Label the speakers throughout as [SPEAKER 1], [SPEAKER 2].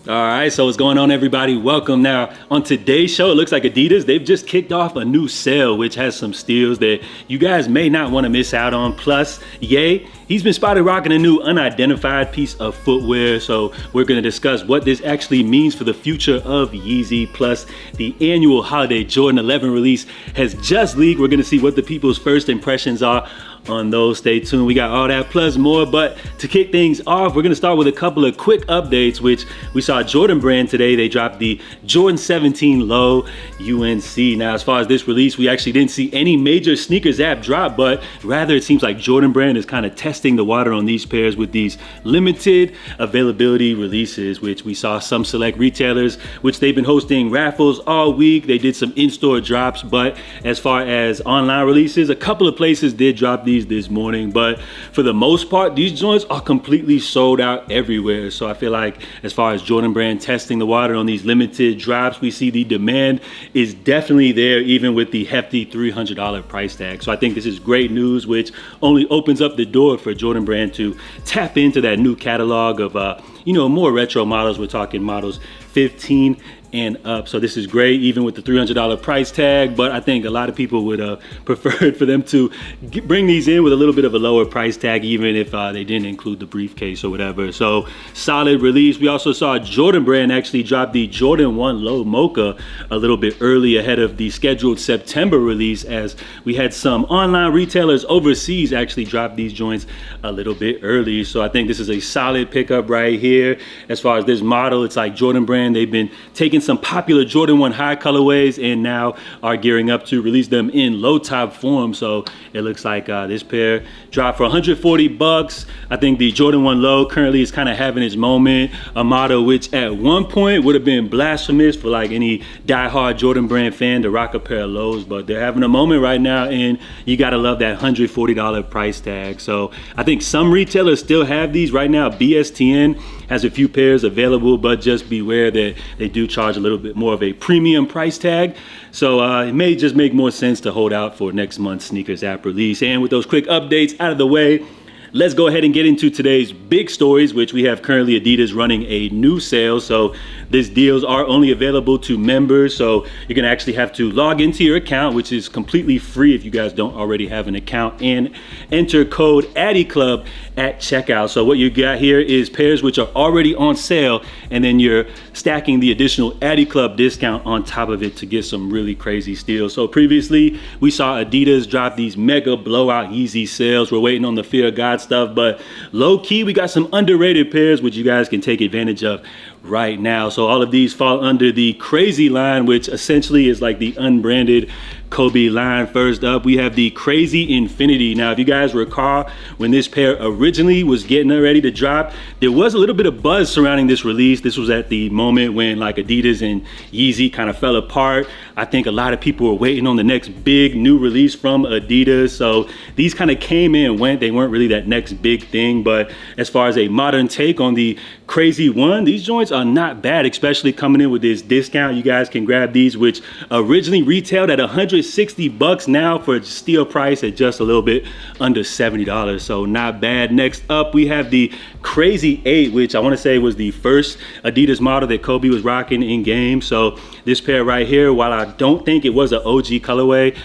[SPEAKER 1] All right, so what's going on, everybody? Welcome. Now, on today's show, it looks like Adidas, they've just kicked off a new sale, which has some steals that you guys may not want to miss out on. Plus, Ye, he's been spotted rocking a new unidentified piece of footwear. So we're going to discuss what this actually means for the future of Yeezy. Plus, the annual holiday Jordan 11 release has just leaked. We're going to see what the people's first impressions are on those. Stay tuned. We got all that plus more, but to kick things off, we're going to start with a couple of quick updates, which we saw Jordan Brand today. They dropped the Jordan 17 Low UNC. Now, as far as this release, we actually didn't see any major sneakers app drop, but rather it seems like Jordan Brand is kind of testing the water on these pairs with these limited availability releases, which we saw some select retailers, which they've been hosting raffles all week. They did some in-store drops, but as far as online releases, a couple of places did drop these this morning, but for the most part, these joints are completely sold out everywhere. So I feel like as far as Jordan Brand testing the water on these limited drops, we see the demand is definitely there, even with the hefty $300 price tag. So I think this is great news, which only opens up the door for Jordan Brand to tap into that new catalog of more retro models. We're talking models 15 and up. So this is great, even with the $300 price tag, but I think a lot of people would prefer for them to bring these in with a little bit of a lower price tag, even if they didn't include the briefcase or whatever. So solid release. We also saw Jordan Brand actually drop the Jordan 1 Low Mocha a little bit early ahead of the scheduled September release, as we had some online retailers overseas actually drop these joints a little bit early. So I think this is a solid pickup right here. As far as this model, it's like Jordan Brand, they've been taking some popular Jordan 1 high colorways and now are gearing up to release them in low top form. So it looks like this pair dropped for 140 bucks. I think the Jordan 1 Low currently is kind of having its moment, a model which at one point would have been blasphemous for like any diehard Jordan Brand fan to rock a pair of lows, but they're having a moment right now, and you gotta love that $140 price tag. So I think some retailers still have these right now. BSTN has a few pairs available, but just beware that they do charge a little bit more of a premium price tag. So it may just make more sense to hold out for next month's sneakers app release. And with those quick updates out of the way, let's go ahead and get into today's big stories, which we have currently Adidas running a new sale. So these deals are only available to members. So you're gonna actually have to log into your account, which is completely free if you guys don't already have an account, and enter code ADDYCLUB at checkout. So what you got here is pairs which are already on sale, and then you're stacking the additional Addy Club discount on top of it to get some really crazy steals. So previously we saw Adidas drop these mega blowout Yeezy sales. We're waiting on the Fear of God stuff, but low key we got some underrated pairs which you guys can take advantage of right now. So all of these fall under the Crazy line, which essentially is like the unbranded Kobe line. First up, we have the Crazy Infinity. Now, if you guys recall, when this pair originally was getting ready to drop, there was a little bit of buzz surrounding this release. This was at the moment when like Adidas and Yeezy kind of fell apart. I think a lot of people were waiting on the next big new release from Adidas. So these kind of came in and went. They weren't really that next big thing. But as far as a modern take on the Crazy One, these joints are not bad, especially coming in with this discount. You guys can grab these, which originally retailed at 160 bucks, now for a steal price at just a little bit under $70. So not bad. Next up, we have the Crazy 8, which I want to say was the first Adidas model that Kobe was rocking in game. So this pair right here, while I don't think it was an OG colorway,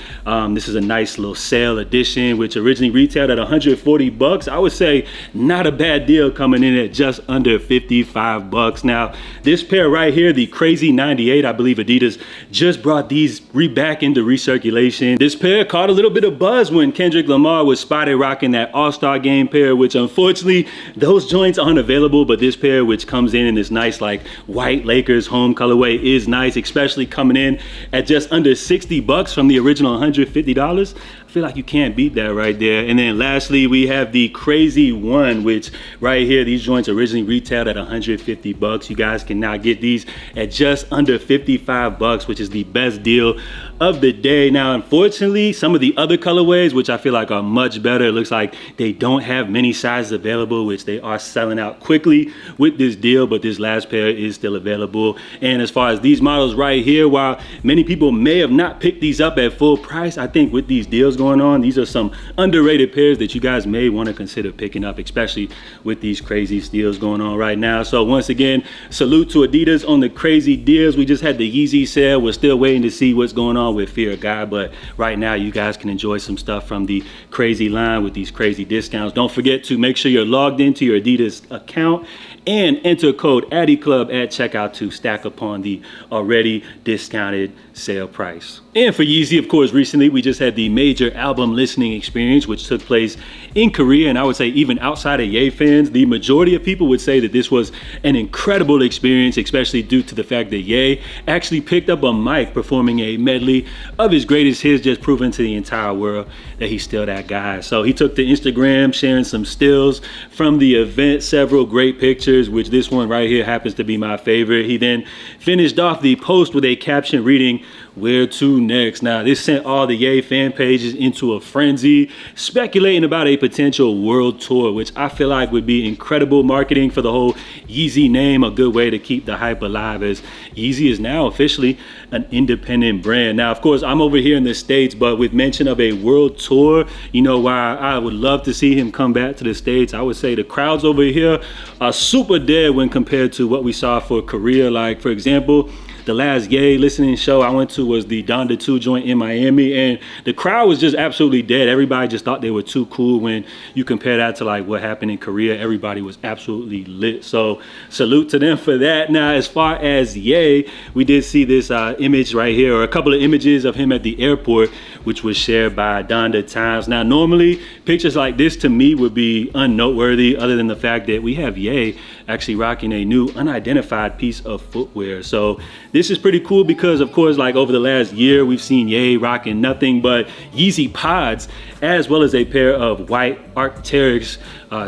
[SPEAKER 1] this is a nice little sale edition, which originally retailed at 140 bucks. I would say not a bad deal, coming in at just under 55 bucks. Now, this pair right here, the Crazy 98, I believe Adidas just brought these back into recirculation. This pair caught a little bit of buzz when Kendrick Lamar was spotted rocking that All-Star Game pair, which unfortunately those joints aren't available, but this pair, which comes in this nice like white Lakers home colorway, is nice, especially coming in at just under 60 bucks from the original $150. I feel like you can't beat that right there. And then lastly, we have the Crazy One, which right here, these joints originally retailed at 150 bucks. You guys can now get these at just under 55 bucks, which is the best deal of the day. Now, unfortunately, some of the other colorways, which I feel like are much better, it looks like they don't have many sizes available, which they are selling out quickly with this deal, but this last pair is still available. And as far as these models right here, while many people may have not picked these up at full price, I think with these deals going on, these are some underrated pairs that you guys may want to consider picking up, especially with these crazy deals going on right now. So once again, salute to Adidas on the crazy deals. We just had the Yeezy sale. We're still waiting to see what's going on with Fear of God, but right now you guys can enjoy some stuff from the crazy line with these crazy discounts. Don't forget to make sure you're logged into your Adidas account and enter code ADDYCLUB at checkout to stack upon the already discounted sale price. And for Yeezy, of course, recently we just had the major album listening experience, which took place in Korea. And I would say even outside of Ye fans, the majority of people would say that this was an incredible experience, especially due to the fact that Ye actually picked up a mic performing a medley of his greatest hits, just proving to the entire world that he's still that guy. So he took to Instagram, sharing some stills from the event, several great pictures, which this one right here happens to be my favorite. He then finished off the post with a caption reading, "Where to next?" Now, this sent all the Ye fan pages into a frenzy, speculating about a potential world tour, which I feel like would be incredible marketing for the whole Yeezy name, a good way to keep the hype alive, as Yeezy is now officially an independent brand. Now, of course, I'm over here in the States, but with mention of a world tour, you know, why I would love to see him come back to the States, I would say the crowds over here are super dead when compared to what we saw for Korea. Like, for example, the last Ye listening show I went to was the Donda 2 joint in Miami, and the crowd was just absolutely dead. Everybody just thought they were too cool. When you compare that to like what happened in Korea, everybody was absolutely lit. So salute to them for that. Now, as far as Ye, we did see this image right here, or a couple of images of him at the airport, which was shared by Donda Times. Now, normally pictures like this to me would be unnoteworthy, other than the fact that we have Ye actually rocking a new unidentified piece of footwear. So this is pretty cool because, of course, like over the last year, we've seen Ye rocking nothing but Yeezy pods, as well as a pair of white Arc'teryx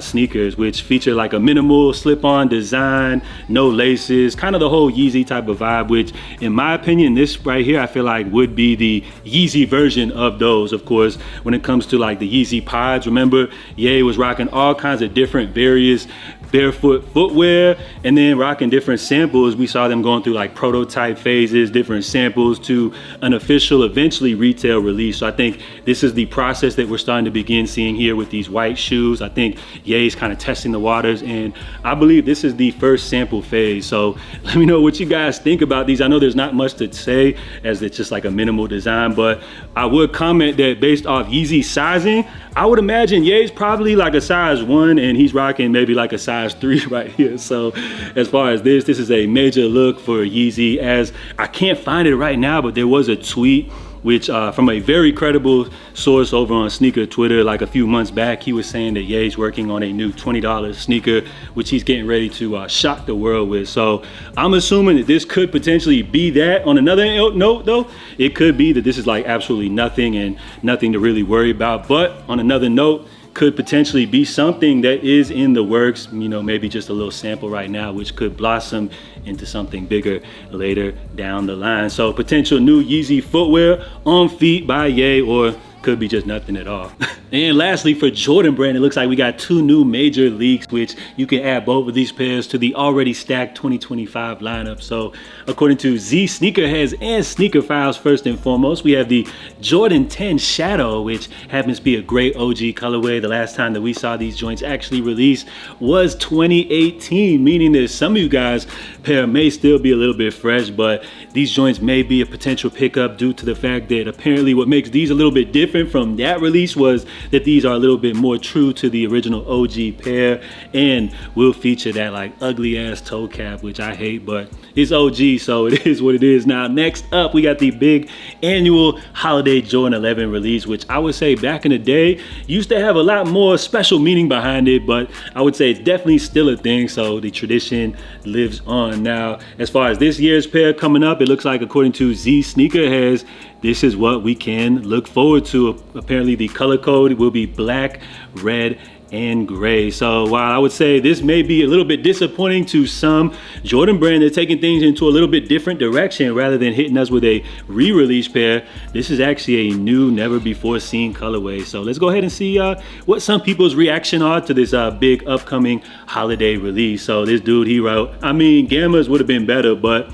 [SPEAKER 1] sneakers, which feature like a minimal slip-on design, no laces, kind of the whole Yeezy type of vibe, which in my opinion, this right here, I feel like would be the Yeezy version of those. Of course, when it comes to like the Yeezy pods, remember Ye was rocking all kinds of different various barefoot footwear and then rocking different samples. We saw them going through like prototype phases, different samples to an official, eventually retail release. So I think this is the process that we're starting to begin seeing here with these white shoes. I think Ye's kind of testing the waters, and I believe this is the first sample phase. So let me know what you guys think about these. I know there's not much to say as it's just like a minimal design, but I would comment that based off Yeezy sizing, I would imagine Ye's probably like a size 1 and he's rocking maybe like a size 3 right here. So as far as this is a major look for Yeezy, as I can't find it right now, but there was a tweet which from a very credible source over on sneaker Twitter, like a few months back, he was saying that Ye's working on a new $20 sneaker, which he's getting ready to shock the world with. So I'm assuming that this could potentially be that. On another note though, it could be that this is like absolutely nothing and nothing to really worry about. But on another note, could potentially be something that is in the works, you know, maybe just a little sample right now, which could blossom into something bigger later down the line. So potential new Yeezy footwear on feet by Ye, or could be just nothing at all. And lastly, for Jordan Brand, it looks like we got 2 new major leaks, which you can add both of these pairs to the already stacked 2025 lineup. So according to Z Sneakerheads and Sneaker Files, first and foremost, we have the Jordan 10 Shadow, which happens to be a great OG colorway. The last time that we saw these joints actually released was 2018, meaning that some of you guys pair may still be a little bit fresh, but these joints may be a potential pickup due to the fact that apparently what makes these a little bit different from that release was that these are a little bit more true to the original OG pair and will feature that like ugly ass toe cap, which I hate, but it's OG, so it is what it is. Now, next up, we got the big annual holiday Jordan 11 release, which I would say back in the day used to have a lot more special meaning behind it, but I would say it's definitely still a thing, so the tradition lives on. Now, as far as this year's pair coming up, it looks like, according to Z Sneakerheads, this is what we can look forward to. Apparently the color code will be black, red, and gray. So while I would say this may be a little bit disappointing to some, Jordan Brand, they're taking things into a little bit different direction. Rather than hitting us with a re-release pair, this is actually a new, never before seen colorway. So let's go ahead and see what some people's reaction are to this big upcoming holiday release. So this dude, he wrote, I mean, Gammas would have been better, but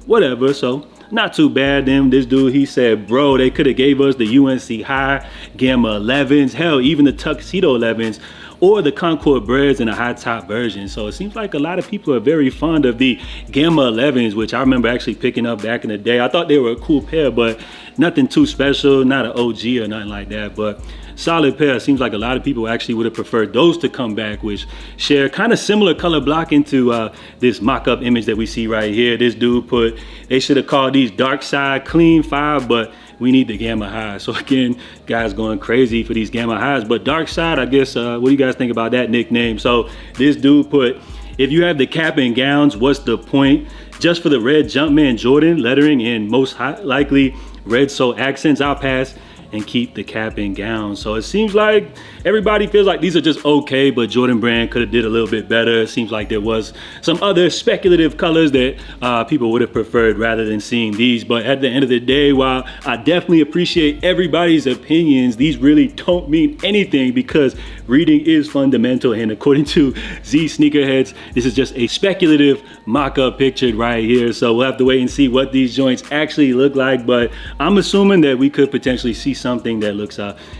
[SPEAKER 1] whatever. So not too bad. Then this dude, he said, bro, they could have gave us the UNC High Gamma 11s, hell, even the Tuxedo 11s, or the Concord Breads in a high top version. So it seems like a lot of people are very fond of the Gamma 11s, which I remember actually picking up back in the day. I thought they were a cool pair, but nothing too special, not an OG or nothing like that, but solid pair. It seems like a lot of people actually would have preferred those to come back, which share kind of similar color blocking to this mock-up image that we see right here. This dude put, they should have called these Dark Side Clean 5, but we need the Gamma High. So again, guys going crazy for these Gamma Highs, but Dark Side, I guess, what do you guys think about that nickname? So this dude put, if you have the cap and gowns, what's the point? Just for the red Jumpman Jordan lettering and most likely red sole accents, I'll pass and keep the cap and gown. So it seems like everybody feels like these are just okay, but Jordan Brand could have did a little bit better. It seems like there was some other speculative colors that people would have preferred rather than seeing these. But at the end of the day, while I definitely appreciate everybody's opinions, these really don't mean anything because reading is fundamental. And according to Z Sneakerheads, this is just a speculative mock-up pictured right here. So we'll have to wait and see what these joints actually look like. But I'm assuming that we could potentially see something that looks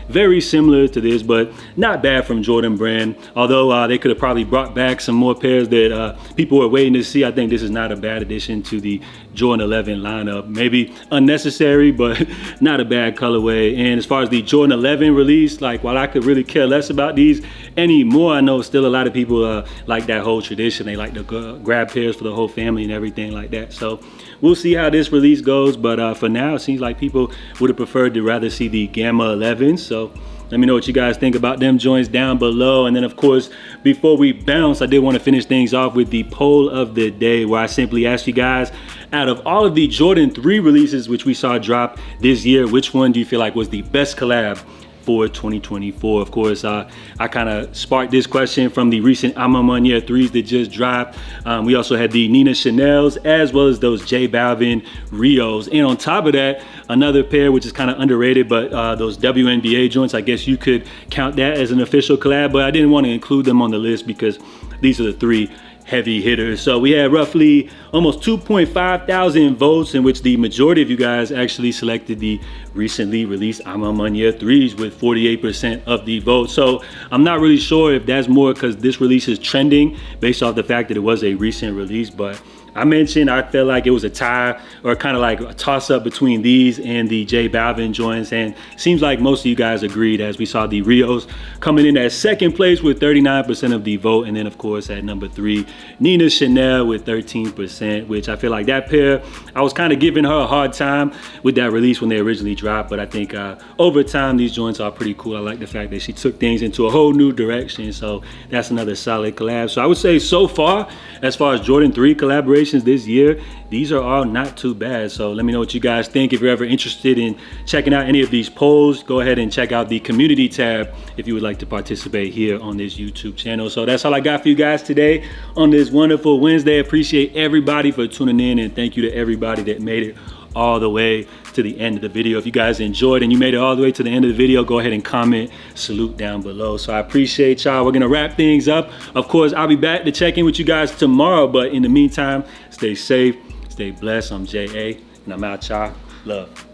[SPEAKER 1] very similar to this, but not bad from Jordan Brand. Although they could have probably brought back some more pairs that people were waiting to see. I think this is not a bad addition to the Jordan 11 lineup. Maybe unnecessary, but not a bad colorway. And as far as the Jordan 11 release, like while I could really care less about these anymore, I know still a lot of people like that whole tradition. They like to grab pairs for the whole family and everything like that. So we'll see how this release goes, but for now, it seems like people would have preferred to rather see the Gamma 11s. So let me know what you guys think about them joints down below. And then of course, before we bounce, I did want to finish things off with the poll of the day, where I simply asked you guys, out of all of the Jordan 3 releases which we saw drop this year, which one do you feel like was the best collab for 2024? Of course, I kind of sparked this question from the recent Amamanya 3s that just dropped. We also had the Nina Chanel's as well as those J Balvin Rios. And on top of that, another pair which is kind of underrated, but those WNBA joints, I guess you could count that as an official collab, but I didn't want to include them on the list because these are the 3 heavy hitters. So we had roughly almost 2.5 thousand votes, in which the majority of you guys actually selected the recently released Amamanya 3s with 48% of the vote. So I'm not really sure if that's more because this release is trending based off the fact that it was a recent release, but I mentioned I felt like it was a tie or kind of like a toss-up between these and the J Balvin joints, and seems like most of you guys agreed, as we saw the Rios coming in at second place with 39% of the vote, and then of course at number 3, Nina Chanel with 13%, which I feel like that pair, I was kind of giving her a hard time with that release when they originally dropped, but I think over time these joints are pretty cool. I like the fact that she took things into a whole new direction, so that's another solid collab. So I would say so far, as far as Jordan 3 collaborations this year, these are all not too bad. So let me know what you guys think. If you're ever interested in checking out any of these polls, go ahead and check out the community tab if you would like to participate here on this YouTube channel. So that's all I got for you guys today on this wonderful Wednesday. Appreciate everybody for tuning in, and thank you to everybody that made it all the way to the end of the video. If you guys enjoyed and you made it all the way to the end of the video, go ahead and comment salute down below. So I appreciate y'all. We're gonna wrap things up. Of course, I'll be back to check in with you guys tomorrow, but in the meantime, stay safe, stay blessed. I'm JA, and I'm out, y'all. Love.